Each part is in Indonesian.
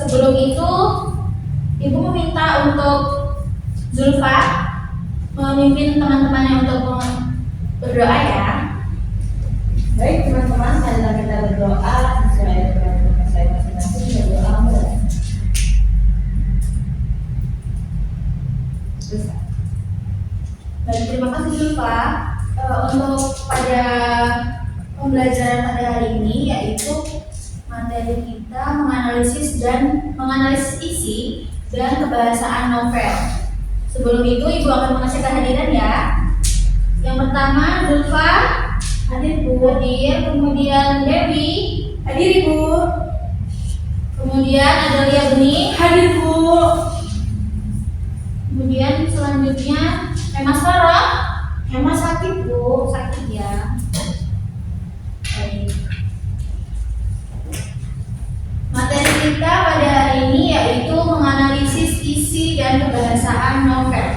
sebelum itu Ibu meminta untuk Zulfa memimpin teman-temannya untuk berdoa ya. Baik teman-teman, marilah kita berdoa sesuai dengan saya masing-masing. Berdoa mulai. Baik, terima kasih Zulfa. Untuk pada pembelajaran pada hari ini yaitu materi kita menganalisis isi dan kebahasaan novel. Sebelum itu Ibu akan mengasih kehadiran ya. Yang pertama Zulfa hadir Bu, hadir. Kemudian Dewi hadir Ibu. Kemudian Adelia Bening hadir Bu. Kemudian selanjutnya Emma Sarah. Emma sakit Bu, sakit ya. Baik. Materi kita pada hari ini yaitu menganalisis isi dan kebahasaan novel.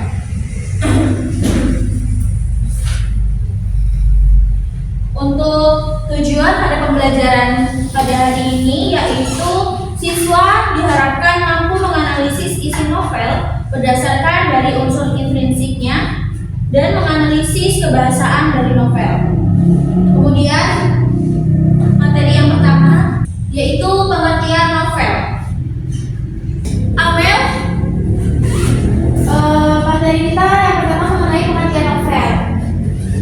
Untuk tujuan pada pembelajaran pada hari ini yaitu siswa diharapkan mampu menganalisis isi novel berdasarkan dari unsur intrinsiknya dan menganalisis kebahasaan dari novel. Kemudian materi yang pertama yaitu pengertian novel. Amel, materi kita yang pertama mengenai pengertian novel.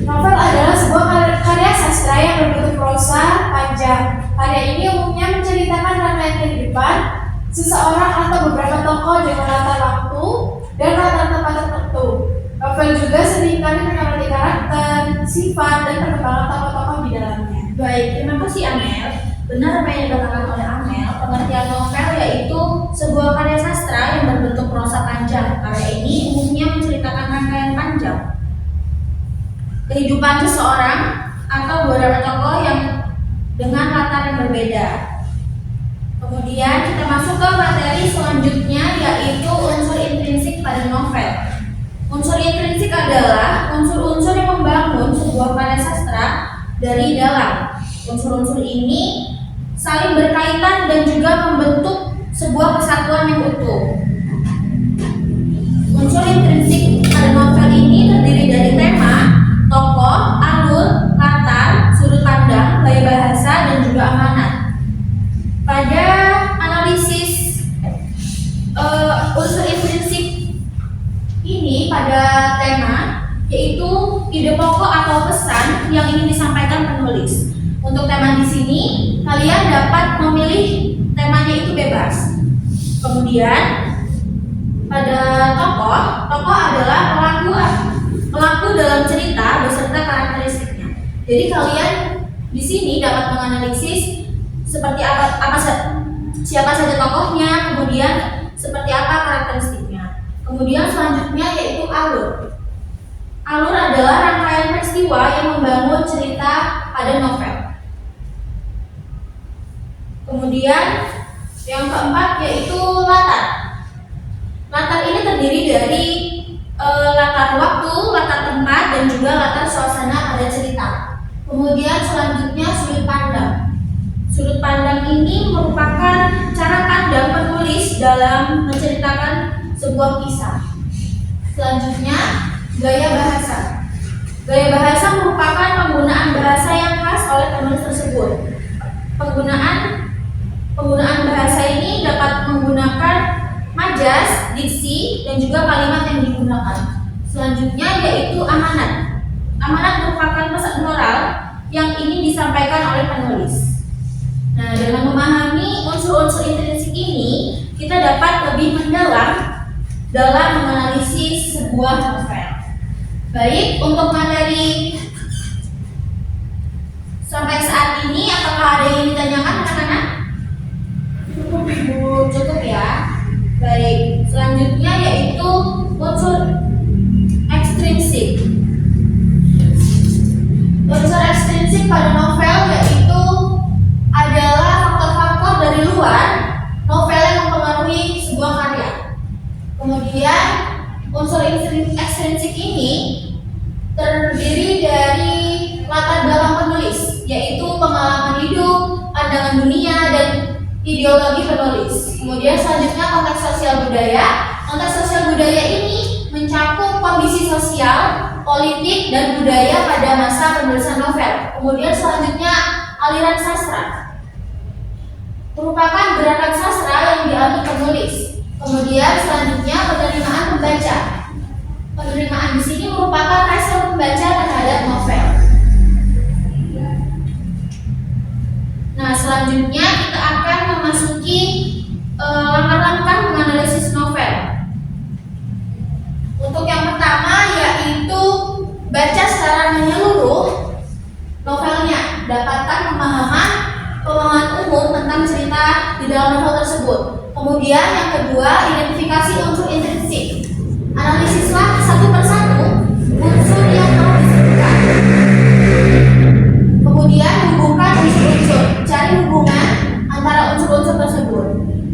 Novel adalah sebuah karya sastra yang berbentuk prosa panjang. Karya ini umumnya menceritakan rangkaian kehidupan seseorang atau beberapa tokoh dengan latar waktu dan latar tempat tertentu. Novel juga seringkali menyoroti karakter, sifat, dan perkembangan tokoh-tokoh di dalamnya. Baik, terima kasih Amel. Benar apa yang dikatakan oleh Amel, pengertian novel yaitu sebuah karya sastra yang berbentuk prosa panjang. Karya ini umumnya menceritakan rangkaian panjang kehidupan seseorang atau beberapa tokoh yang dengan latar yang berbeda. Kemudian kita masuk ke materi selanjutnya yaitu unsur intrinsik pada novel. Unsur intrinsik adalah unsur-unsur yang membangun sebuah karya sastra dari dalam. Unsur-unsur ini saling berkaitan dan juga membentuk sebuah kesatuan yang utuh. Unsur intrinsik pada novel ini terdiri dari tema, tokoh, alur, latar, sudut pandang, gaya bahasa, dan juga amanat. Pada analisis unsur intrinsik ini pada tema yaitu ide pokok atau pesan yang ingin disampaikan penulis. Untuk tema di sini kalian dapat memilih temanya itu bebas. Kemudian pada tokoh adalah pelaku dalam cerita beserta karakteristiknya. Jadi kalian di sini dapat menganalisis seperti siapa saja tokohnya, kemudian seperti apa karakteristiknya. Kemudian selanjutnya yaitu alur. Alur adalah rangkaian peristiwa yang membangun cerita pada novel. Kemudian yang keempat yaitu latar. Latar ini terdiri dari latar waktu, latar tempat, dan juga latar suasana pada cerita. Kemudian selanjutnya sudut pandang. Sudut pandang ini merupakan cara pandang penulis dalam menceritakan sebuah kisah. Selanjutnya gaya bahasa. Gaya bahasa merupakan penggunaan bahasa yang khas oleh penulis tersebut. Penggunaan bahasa ini dapat menggunakan majas, diksi, dan juga kalimat yang digunakan. Selanjutnya yaitu amanat. Amanat merupakan pesan moral yang ingin disampaikan oleh penulis. Nah, dengan memahami unsur-unsur intrinsik ini, kita dapat lebih mendalam dalam menganalisis sebuah novel. Baik, untuk materi sampai saat ini, apakah ada yang ditanyakan anak-anak? Cukup Ibu. Cukup ya. Baik, selanjutnya yaitu unsur ekstrinsik. Unsur ekstrinsik pada novel yaitu adalah faktor-faktor dari luar novel yang mempengaruhi sebuah karya. Kemudian unsur ekstrinsik ini terdiri dari latar belakang penulis, yaitu pengalaman hidup, pandangan dunia, dan ideologi penulis. Kemudian politik, dan budaya pada masa penulisan novel. Kemudian selanjutnya aliran sastra, merupakan gerakan sastra yang diambil penulis. Kemudian selanjutnya penerimaan pembaca. Penerimaan di sini merupakan respon pembaca terhadap novel. Nah, selanjutnya kita akan memasuki langkah-langkah menganalisis novel. Untuk yang pertama yaitu baca secara menyeluruh novelnya, dapatkan pemahaman umum tentang cerita di dalam novel tersebut. Kemudian yang kedua, identifikasi unsur intrinsik. Analisislah satu persatu unsur yang telah disebutkan. Kemudian hubungkan unsur-unsur, cari hubungan antara unsur-unsur tersebut.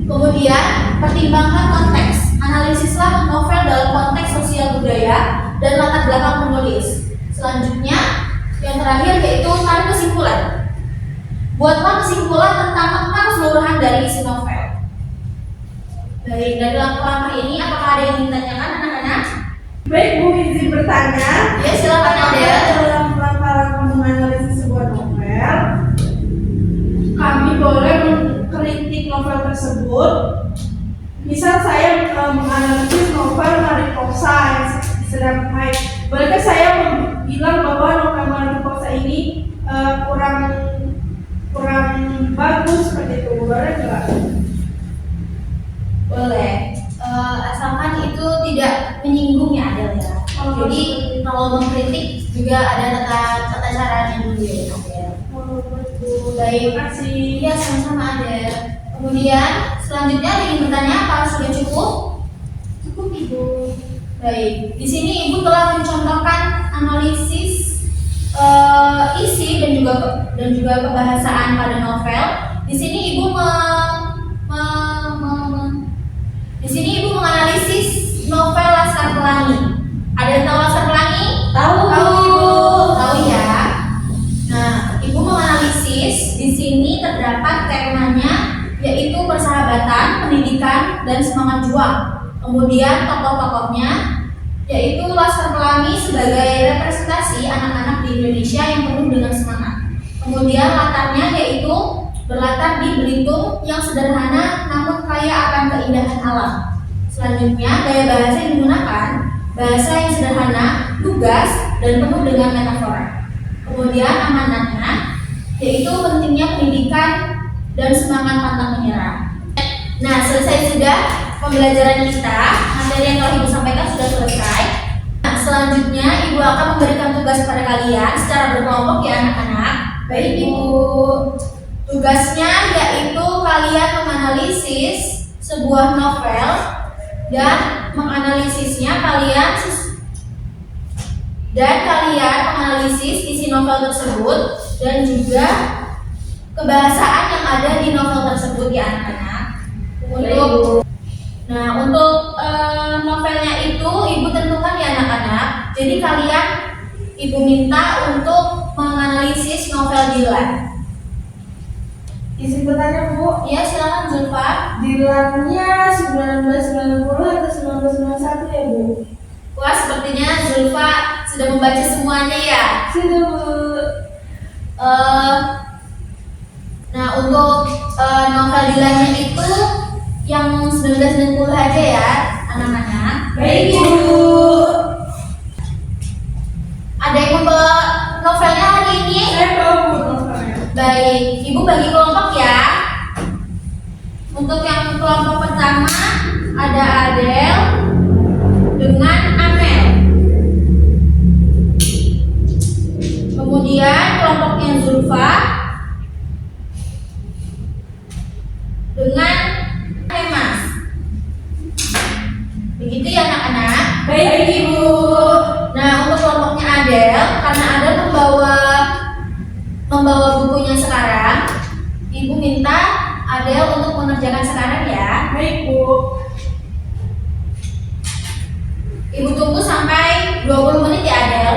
Kemudian pertimbangkan konteks. Analisislah novel dalam konteks sosial budaya dan latar belakang penulis. Selanjutnya, yang terakhir yaitu tarik kesimpulan. Buatlah kesimpulan tentang makna keseluruhan dari isi novel. Baik, dari langkah-langkah ini apakah ada yang ingin ditanyakan anak-anak? Baik, Bu, izin bertanya. Ya, silakan Adel. Dalam langkah-langkah menganalisis sebuah novel, kami boleh mengkritik novel tersebut. Misal saya menganalisis novel Mariposa yang sedang hype. Bolehkah saya bilang bahwa novel Mariposa ini kurang bagus seperti itu? Boleh nggak? Boleh. Asalkan itu tidak menyinggung ya Adel ya. Jadi kalau mengkritik juga ada tata caranya dulu ya Adel. Baik, Terima kasih. iya sama-sama Adel. Kemudian selanjutnya ada yang bertanya apa sudah cukup? Cukup Ibu. Baik, di sini Ibu telah mencontohkan analisis isi dan juga kebahasaan pada novel. Di sini Ibu menganalisis novel Laskar Pelangi. Ada yang tahu Laskar Pelangi? Tahu. Tahu ya. Nah, Ibu menganalisis di sini terdapat temanya yaitu persahabatan, pendidikan, dan semangat juang. Kemudian tokoh-tokohnya yaitu Laskar Pelangi sebagai representasi anak-anak di Indonesia yang penuh dengan semangat. Kemudian latarnya yaitu berlatar di Belitung yang sederhana namun kaya akan keindahan alam. Selanjutnya gaya bahasa yang digunakan bahasa yang sederhana, lugas, dan penuh dengan metafora. Kemudian amanatnya yaitu pentingnya pendidikan dan semangat pantang menyerah. Nah, selesai sudah pembelajaran kita. Materi yang telah Ibu sampaikan sudah selesai. Nah, selanjutnya Ibu akan memberikan tugas kepada kalian secara berkelompok ya anak-anak. Baik Ibu. Tugasnya yaitu kalian menganalisis sebuah novel dan menganalisisnya kalian menganalisis isi novel tersebut dan juga kebahasaan yang ada di novel tersebut ya anak-anak. Untuk novelnya itu Ibu tentukan ya anak-anak. Jadi kalian Ibu minta untuk menganalisis novel Dilan. Izin bertanya Bu. Ya silakan Zulfa. Dilannya 1990 atau 1991 ya Bu? Wah sepertinya Zulfa sudah membaca semuanya ya. Sudah Bu. Nah untuk novel Dilannya itu yang 1990 aja ya anak-anak. Baik Bu. Ada yang membawa novelnya hari ini? Saya bawa Bu novelnya. Baik, Ibu bagi kelompok ya. Untuk yang kelompok pertama ada Adel dengan Amel. Kemudian kelompoknya Zulfa dengan Hemas. Begitu ya anak-anak. Baik Ibu. Nah untuk kelompoknya Adel, karena Adel membawa bukunya sekarang, Ibu minta Adel untuk mengerjakan sekarang ya. Baik Bu. Ibu tunggu sampai 20 menit ya Adel.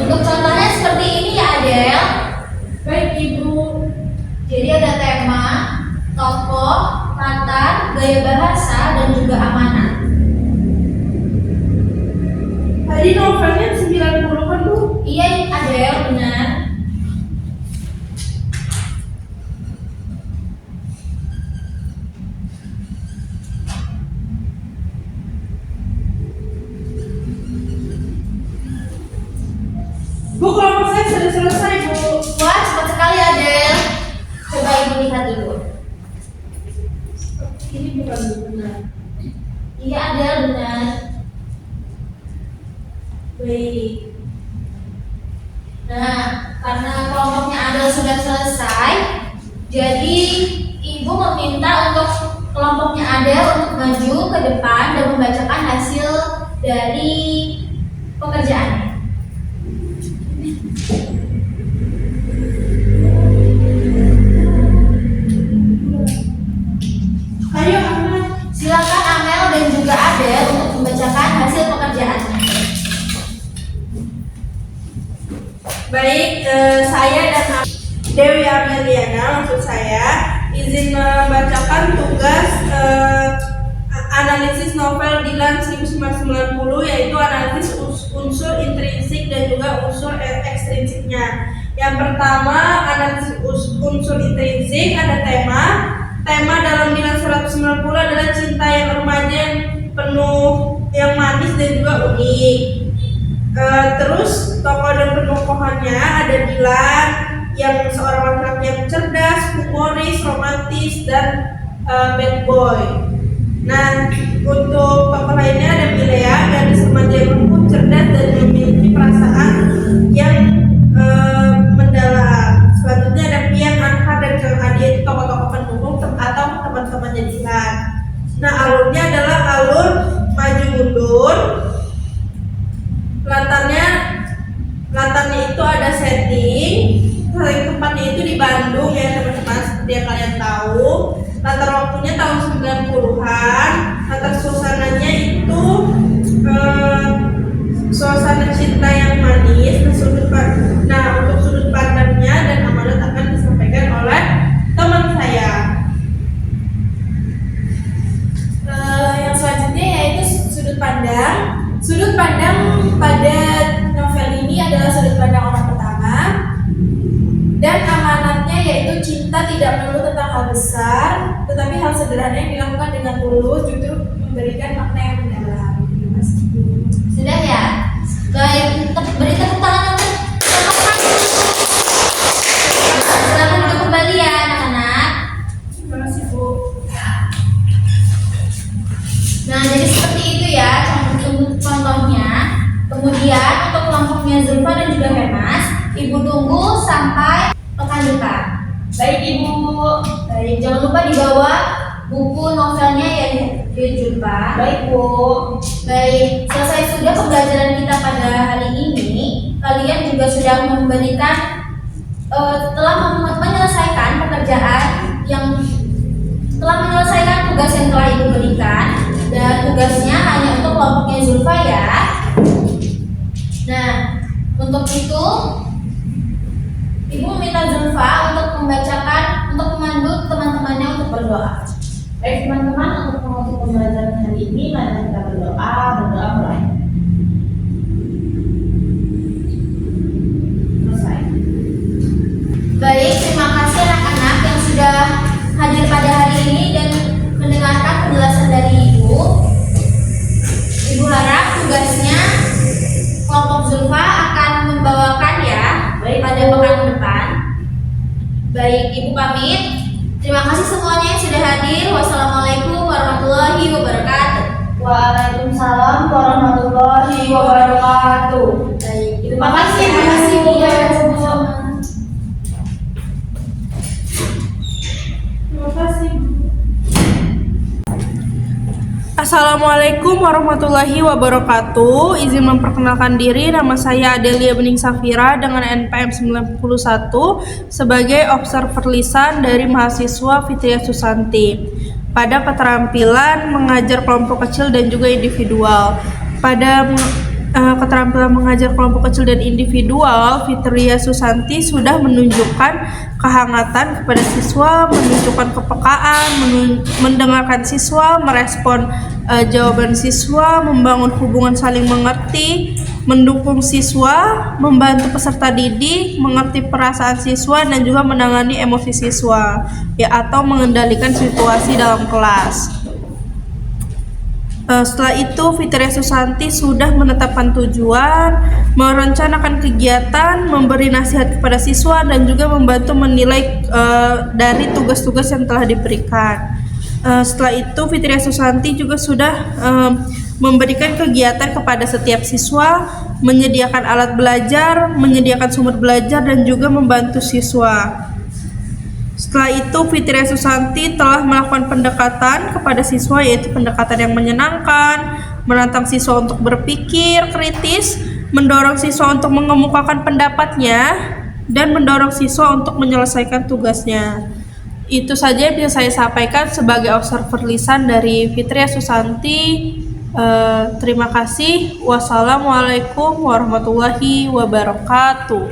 Untuk contohnya seperti ini ya Adel. Baik Ibu. gaya bahasa, dan juga amanat. Tadi novelnya 90 kan Bu? Iya, Adel, benar. Bu, kelompok saya sudah selesai Bu. Wah, cepat sekali Adel. Coba ibu lihat dulu. Ini bukan benar. Iya Adel, benar. Baik. Nah, karena kelompoknya Adel sudah selesai, jadi ibu meminta untuk kelompoknya Adel untuk maju ke depan dan membacakan hasil dari pekerjaannya. Ayo Ahmad. Silakan Amel dan juga Adel untuk membacakan hasil pekerjaannya. Baik, saya dan Dewi Ameliana, maksud saya, izin membacakan tugas analisis novel Dilan 1990, yaitu analisis unsur intrinsik dan juga unsur ekstrinsiknya. Yang pertama, analisis unsur intrinsik, ada tema. Tema dalam Dilan 190 adalah cinta yang remaja, yang penuh, yang manis dan juga unik. Terus tokoh dan penukohannya ada Dilan yang seorang laki-laki yang cerdas, humoris, romantis, dan bad boy. Nah, untuk tokoh lainnya ada Milea, gadis remaja yang lembut, cerdas, dan memiliki perasaan yang mendalam. Selanjutnya ada Pian, Anhar, dan Kang Adi, itu tokoh-tokoh pendukung atau teman-temannya Dilan. Nah, alurnya adalah alur maju mundur. Latarnya itu ada setting. Tempatnya itu di Bandung ya teman-teman, seperti yang kalian tahu. Latar waktunya tahun 90-an. Latar suasananya itu suasana cinta yang manis. Nah, untuk sudut pandangnya dan amanat akan disampaikan oleh teman saya. Yang selanjutnya yaitu sudut pandang. Sudut pandang pada novel ini adalah sudut pandang orang pertama, dan amanatnya yaitu cinta tidak melulu tentang hal besar, tetapi hal sederhana yang dilakukan dengan tulus justru memberikan makna yang mendalam. Sudah ya? Baik, beri tepuk tangan untuk teman-teman. Silakan duduk kembali ya anak-anak. Terima kasih Bu. Nah, jadi seperti itu ya contohnya. Kemudian untuk kelompoknya Zulfa dan juga Hemas, ibu tunggu sampai pekan depan. Baik Ibu. Baik, jangan lupa dibawa buku novelnya ya di Zulfa. Baik Bu. Baik, selesai sudah pembelajaran kita pada hari ini. Kalian juga sudah memberikan telah menyelesaikan pekerjaan yang telah menyelesaikan tugas yang telah ibu berikan, dan tugasnya hanya untuk kelompoknya Zulfa ya. Nah, untuk itu ibu meminta Zulfa untuk memandu teman-temannya untuk berdoa. Baik teman-teman, untuk menutup pembelajaran hari ini, mari kita berdoa mulai. Selesai. Baik, terima kasih anak-anak yang sudah hadir pada hari ini dan mendengarkan penjelasan dari ibu. Ibu harap tugasnya kelompok Zulfa akan membawakan ya pada pekan depan. Baik, ibu pamit. Terima kasih semuanya yang sudah hadir. Wassalamualaikum warahmatullahi wabarakatuh. Waalaikumsalam warahmatullahi wabarakatuh. Baik, ibu Terima kasih, pamit. Bu. Terima kasih Bu. Sama-sama. Terima kasih. Assalamualaikum warahmatullahi wabarakatuh. Izin memperkenalkan diri, nama saya Adelia Bening Safira dengan NPM 91 sebagai observer lisan dari mahasiswa Fitria Susanti pada keterampilan mengajar kelompok kecil dan juga individual. Pada keterampilan mengajar kelompok kecil dan individual, Fitria Susanti sudah menunjukkan kehangatan kepada siswa, menunjukkan kepekaan, mendengarkan siswa, merespon jawaban siswa, membangun hubungan saling mengerti, mendukung siswa, membantu peserta didik, mengerti perasaan siswa, dan juga menangani emosi siswa, ya, atau mengendalikan situasi dalam kelas. Setelah itu, Fitria Susanti sudah menetapkan tujuan, merencanakan kegiatan, memberi nasihat kepada siswa, dan juga membantu menilai dari tugas-tugas yang telah diberikan. Setelah itu, Fitria Susanti juga sudah memberikan kegiatan kepada setiap siswa, menyediakan alat belajar, menyediakan sumber belajar, dan juga membantu siswa. Setelah itu, Fitria Susanti telah melakukan pendekatan kepada siswa, yaitu pendekatan yang menyenangkan, menantang siswa untuk berpikir kritis, mendorong siswa untuk mengemukakan pendapatnya, dan mendorong siswa untuk menyelesaikan tugasnya. Itu saja yang bisa saya sampaikan sebagai observer lisan dari Fitria Susanti. Terima kasih. Wassalamualaikum warahmatullahi wabarakatuh.